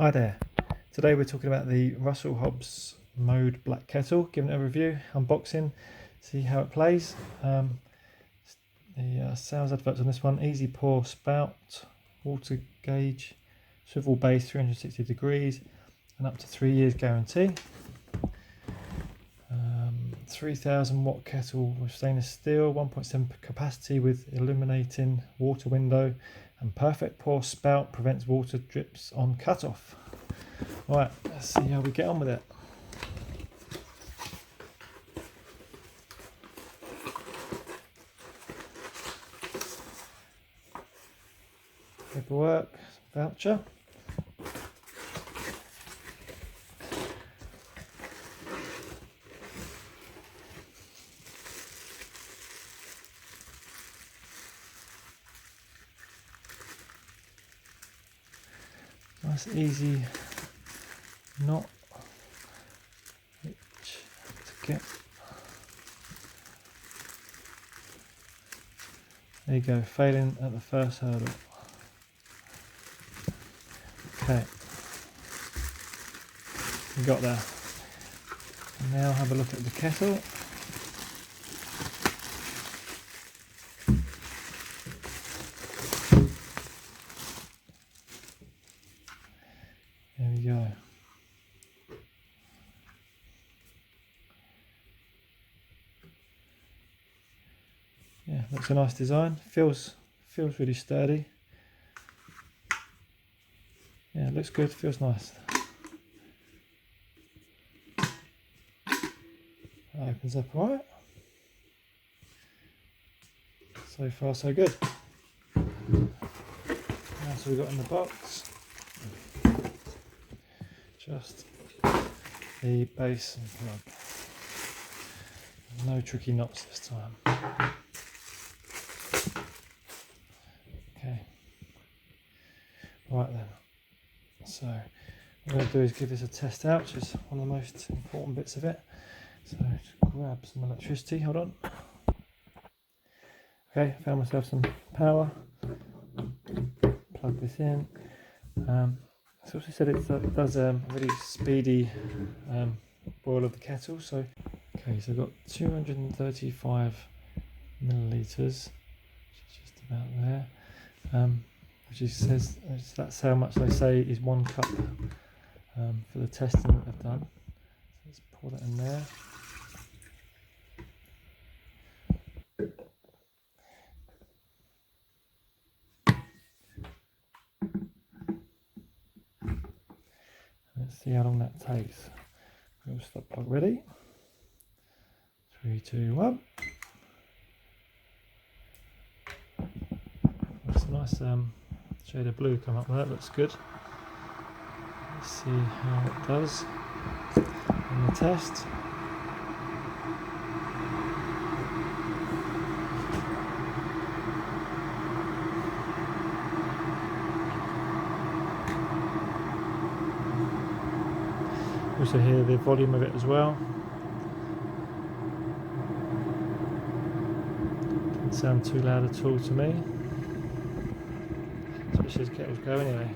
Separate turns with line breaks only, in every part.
Hi there. Today we're talking about the Russell Hobbs Mode Black Kettle, giving it a review, unboxing, see how it plays. The sales adverts on this one: easy pour spout, water gauge, swivel base 360 degrees, and up to 3 years guarantee. 3000 watt kettle with stainless steel, 1.7 capacity with illuminating water window, and perfect pour spout, prevents water drips on cutoff. Right, let's see how we get on with it. Paperwork, voucher. Nice easy knot to get. There you go, failing at the first hurdle. Okay, we got there. Now have a look at the kettle. There we go. Yeah, looks a nice design. Feels really sturdy. Yeah, it looks good. Feels nice. That opens up all right. So far, so good. That's all we got in the box. Just the base and plug. No tricky knots this time. Okay. Right then. So what I'm going to do is give this a test out, which is one of the most important bits of it. So just grab some electricity. Hold on. Okay, found myself some power. Plug this in. It's also said it does a really speedy boil of the kettle. So okay, so I've got 235 millilitres, which is just about there. Which says that's how much they say is 1 cup for the testing that they've done. So let's pour that in there. Let's see how long that takes. We'll stop plug ready. 3, 2, 1. That's a nice shade of blue come up there. Looks good. Let's see how it does in the test. Also hear the volume of it as well. Doesn't sound too loud at all to me. Especially as kettles go anyway.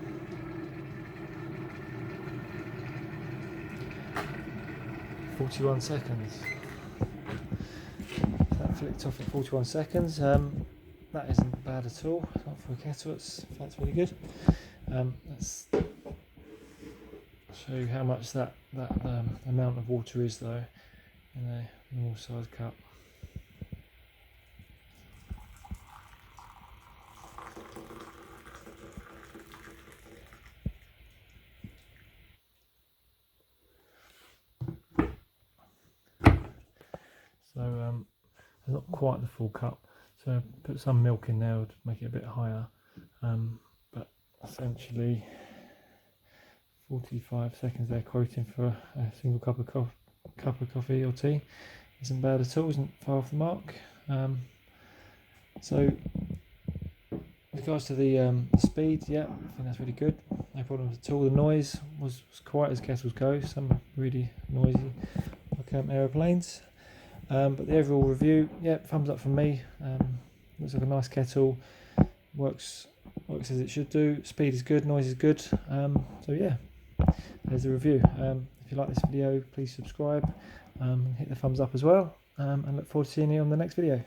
"41 seconds. That flicked off at 41 seconds. That isn't bad at all. Not for a kettle. That's really good. Let's show you how much that amount of water is though in a normal size cup. So not quite the full cup, so put some milk in there to make it a bit higher, but essentially 45 seconds they're quoting for a single cup of coffee or tea. Isn't bad at all, isn't far off the mark. So with regards to the speed, yeah, I think that's really good. No problems at all. The noise was quiet as kettles go, some really noisy like aeroplanes. But the overall review, yeah, thumbs up from me. Looks like a nice kettle, works as it should do. Speed is good, noise is good. So yeah, there's the review. If you like this video, please subscribe, hit the thumbs up as well, and look forward to seeing you on the next video.